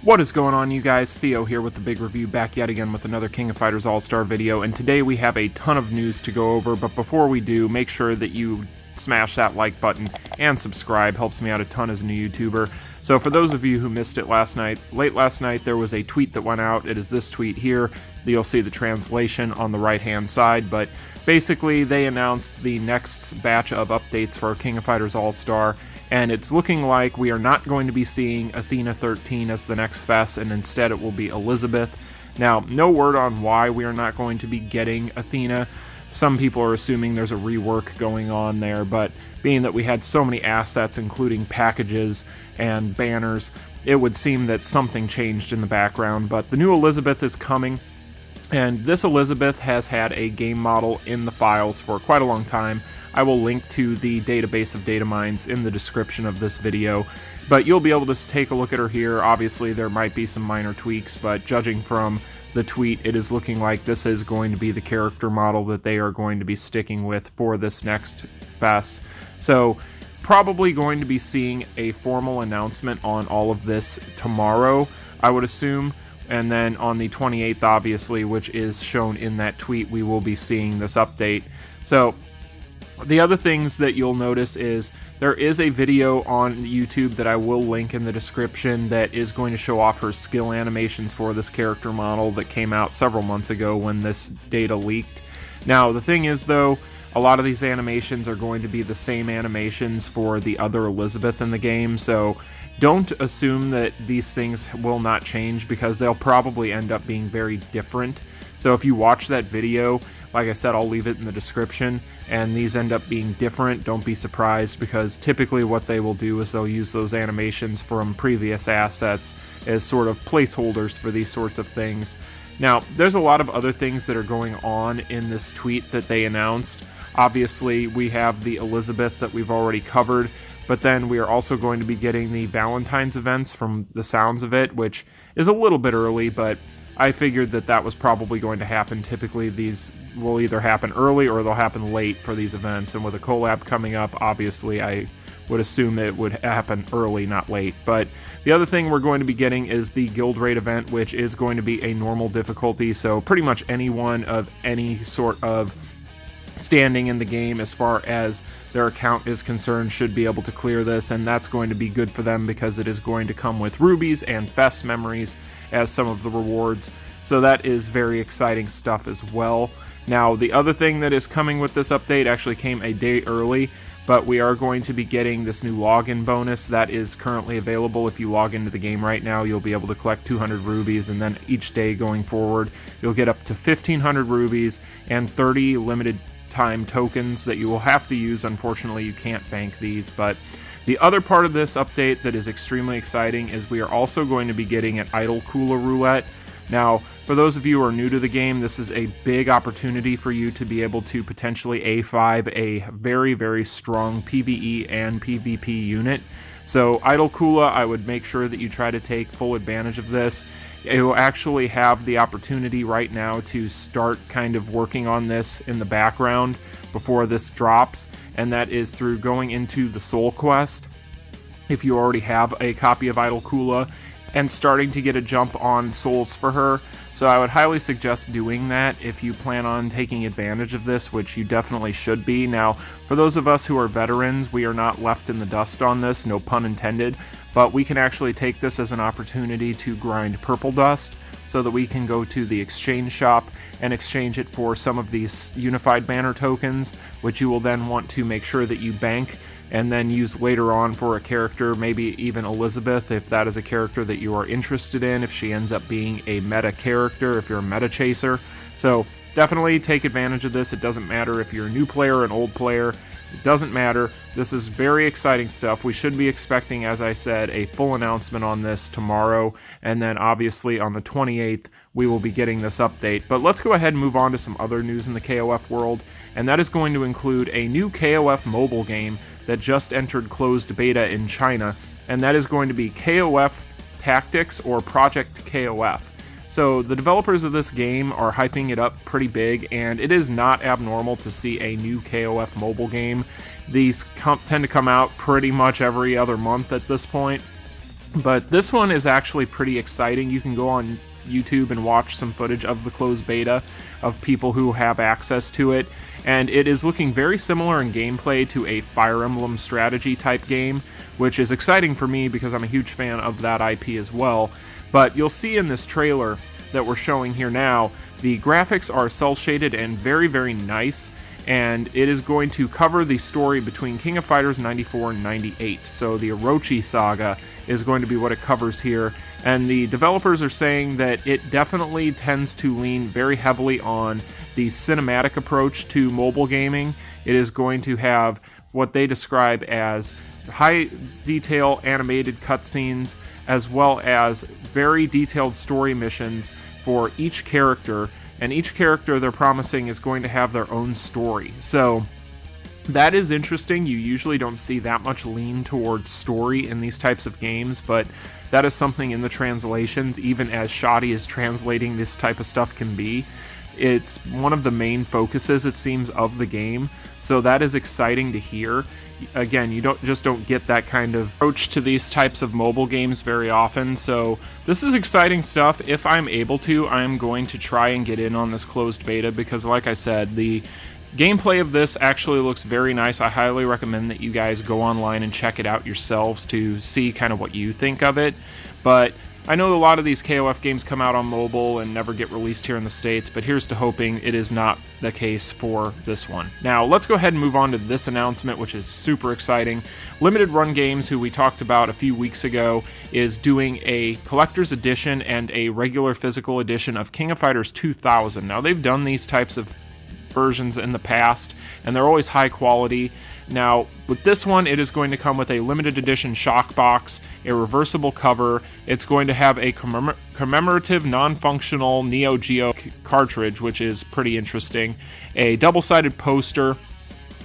What is going on, you guys? Theo here with the big review, back yet again with another King of Fighters All-Star video, and today we have a ton of news to go over, but before we do, make sure that you smash that like button and subscribe. Helps me out a ton as a new YouTuber. So for those of you who missed it late last night, there was a tweet that went out. It is this tweet here. You'll see the translation on the right-hand side, but basically they announced the next batch of updates for King of Fighters All-Star, and it's looking like we are not going to be seeing Athena 13 as the next FES, and instead it will be Elizabeth. Now, no word on why we are not going to be getting Athena. Some people are assuming there's a rework going on there, but being that we had so many assets, including packages and banners, it would seem that something changed in the background. But the new Elizabeth is coming, and this Elizabeth has had a game model in the files for quite a long time. I will link to the database of Datamines in the description of this video, but you'll be able to take a look at her here. Obviously, there might be some minor tweaks, but judging from the tweet, it is looking like this is going to be the character model that they are going to be sticking with for this next FES. So, probably going to be seeing a formal announcement on all of this tomorrow, I would assume. And then on the 28th, obviously, which is shown in that tweet, we will be seeing this update. So, the other things that you'll notice is there is a video on YouTube that I will link in the description that is going to show off her skill animations for this character model that came out several months ago when this data leaked. Now, the thing is, though, a lot of these animations are going to be the same animations for the other Elizabeth in the game, so don't assume that these things will not change, because they'll probably end up being very different. So if you watch that video, like I said, I'll leave it in the description, and these end up being different, don't be surprised, because typically what they will do is they'll use those animations from previous assets as sort of placeholders for these sorts of things. Now, there's a lot of other things that are going on in this tweet that they announced. Obviously, we have the Elizabeth that we've already covered, but then we are also going to be getting the Valentine's events from the sounds of it, which is a little bit early, but I figured that that was probably going to happen. Typically, these will either happen early or they'll happen late for these events, and with a collab coming up, obviously, I would assume it would happen early, not late. But the other thing we're going to be getting is the Guild Raid event, which is going to be a normal difficulty, so pretty much anyone of any sort of standing in the game as far as their account is concerned should be able to clear this, and that's going to be good for them because it is going to come with rubies and FES memories as some of the rewards, so that is very exciting stuff as well. Now, the other thing that is coming with this update actually came a day early, but we are going to be getting this new login bonus that is currently available. If you log into the game right now, you'll be able to collect 200 rubies, and then each day going forward, you'll get up to 1,500 rubies and 30 limited time tokens that you will have to use. Unfortunately, you can't bank these, but the other part of this update that is extremely exciting is we are also going to be getting an idle Kula Roulette. Now, for those of you who are new to the game, this is a big opportunity for you to be able to potentially A5 a very, very strong PvE and PvP unit. So idle Kula, I would make sure that you try to take full advantage of this. You'll actually have the opportunity right now to start kind of working on this in the background before this drops, and that is through going into the Soul Quest, if you already have a copy of Idle Kula, and starting to get a jump on souls for her. So I would highly suggest doing that if you plan on taking advantage of this, which you definitely should be. Now, for those of us who are veterans, we are not left in the dust on this, no pun intended, but we can actually take this as an opportunity to grind purple dust so that we can go to the exchange shop and exchange it for some of these unified banner tokens, which you will then want to make sure that you bank and then use later on for a character, maybe even Elizabeth, if that is a character that you are interested in, if she ends up being a meta character, if you're a meta chaser. So definitely take advantage of this. It doesn't matter if you're a new player or an old player. It doesn't matter. This is very exciting stuff. We should be expecting, as I said, a full announcement on this tomorrow, and then obviously on the 28th we will be getting this update. But let's go ahead and move on to some other news in the KOF world, and that is going to include a new KOF mobile game that just entered closed beta in China, and that is going to be KOF Tactics, or Project KOF. So the developers of this game are hyping it up pretty big, and it is not abnormal to see a new KOF mobile game. These tend to come out pretty much every other month at this point. But this one is actually pretty exciting. You can go on YouTube and watch some footage of the closed beta of people who have access to it, and it is looking very similar in gameplay to a Fire Emblem strategy type game, which is exciting for me because I'm a huge fan of that IP as well. But you'll see in this trailer that we're showing here now, the graphics are cel shaded and very, very nice, and it is going to cover the story between King of Fighters 94 and 98. So the Orochi saga is going to be what it covers here, and the developers are saying that it definitely tends to lean very heavily on the cinematic approach to mobile gaming. It is going to have what they describe as high detail animated cutscenes, as well as very detailed story missions for each character, and each character they're promising is going to have their own story. So that is interesting. You usually don't see that much lean towards story in these types of games, but that is something in the translations, even as shoddy as translating this type of stuff can be. It's one of the main focuses, it seems, of the game, so that is exciting to hear. Again, you don't get that kind of approach to these types of mobile games very often, so this is exciting stuff. If I'm able to, I'm going to try and get in on this closed beta because, like I said, the gameplay of this actually looks very nice. I highly recommend that you guys go online and check it out yourselves to see kind of what you think of it. But I know a lot of these KOF games come out on mobile and never get released here in the States, but here's to hoping it is not the case for this one. Now, let's go ahead and move on to this announcement, which is super exciting. Limited Run Games, who we talked about a few weeks ago, is doing a collector's edition and a regular physical edition of King of Fighters 2000. Now, they've done these types of versions in the past, and they're always high quality. Now, with this one, it is going to come with a limited edition shock box, a reversible cover. It's going to have a commemorative non-functional Neo Geo cartridge, which is pretty interesting, a double-sided poster,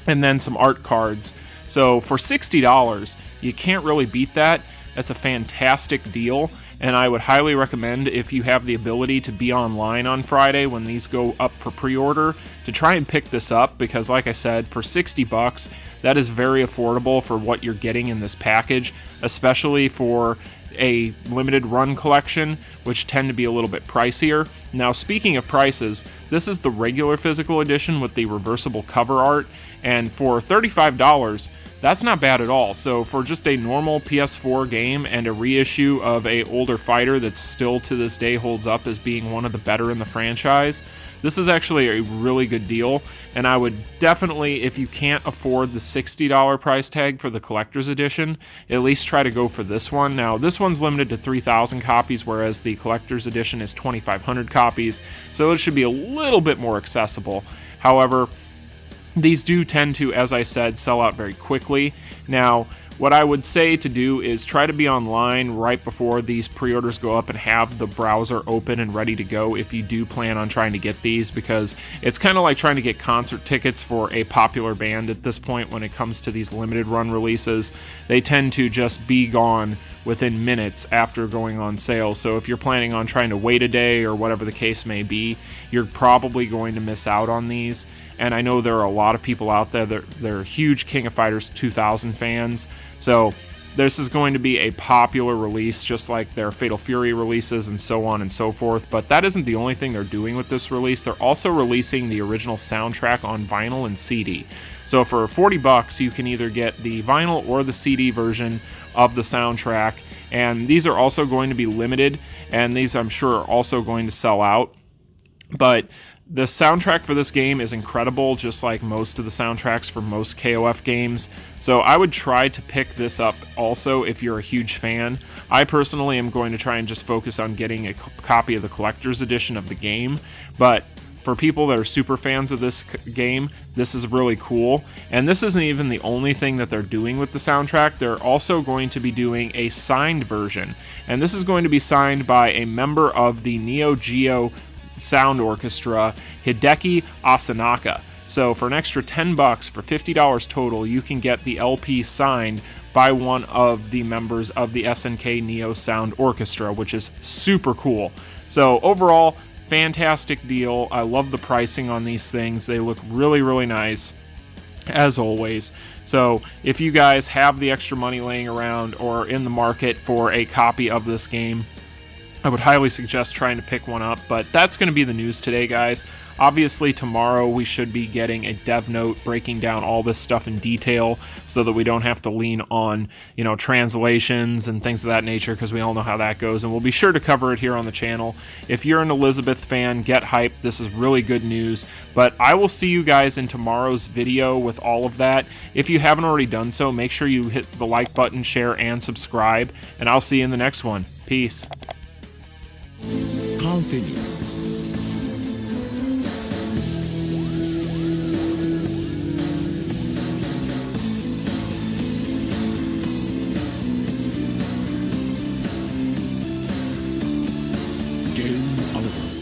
and then some art cards. So for $60, you can't really beat that. That's a fantastic deal, and I would highly recommend, if you have the ability to be online on Friday when these go up for pre-order, to try and pick this up, because like I said, for $60, that is very affordable for what you're getting in this package, especially for a limited run collection, which tend to be a little bit pricier. Now, speaking of prices, this is the regular physical edition with the reversible cover art, and for $35, that's not bad at all. So for just a normal PS4 game and a reissue of a older fighter that still to this day holds up as being one of the better in the franchise, this is actually a really good deal, and I would definitely, if you can't afford the $60 price tag for the collector's edition, at least try to go for this one. Now, this one's limited to 3,000 copies, whereas the collector's edition is 2,500 copies, so it should be a little bit more accessible. However, these do tend to, as I said, sell out very quickly. Now, what I would say to do is try to be online right before these pre-orders go up and have the browser open and ready to go if you do plan on trying to get these, because it's kind of like trying to get concert tickets for a popular band at this point when it comes to these limited run releases. They tend to just be gone within minutes after going on sale. So if you're planning on trying to wait a day or whatever the case may be, you're probably going to miss out on these. And I know there are a lot of people out there that they're huge King of Fighters 2000 fans. So this is going to be a popular release, just like their Fatal Fury releases and so on and so forth. But that isn't the only thing they're doing with this release. They're also releasing the original soundtrack on vinyl and CD. So for $40, you can either get the vinyl or the CD version of the soundtrack. And these are also going to be limited, and these I'm sure are also going to sell out. But the soundtrack for this game is incredible, just like most of the soundtracks for most KOF games. So I would try to pick this up also if you're a huge fan. I personally am going to try and just focus on getting a copy of the collector's edition of the game. But for people that are super fans of this game, this is really cool. And this isn't even the only thing that they're doing with the soundtrack. They're also going to be doing a signed version. And this is going to be signed by a member of the Neo Geo Sound Orchestra, Hideki Asanaka. So for an extra $10, for $50 total, you can get the LP signed by one of the members of the SNK Neo Sound Orchestra, which is super cool. So overall, fantastic deal. I love the pricing on these things. They look really, really nice. as always. So if you guys have the extra money laying around or in the market for a copy of this game, I would highly suggest trying to pick one up. But that's going to be the news today, guys. Obviously, tomorrow we should be getting a dev note breaking down all this stuff in detail so that we don't have to lean on, translations and things of that nature, because we all know how that goes. And we'll be sure to cover it here on the channel. If you're an Elizabeth fan, get hyped. This is really good news. But I will see you guys in tomorrow's video with all of that. If you haven't already done so, make sure you hit the like button, share, and subscribe. And I'll see you in the next one. Peace. Continue. Game over.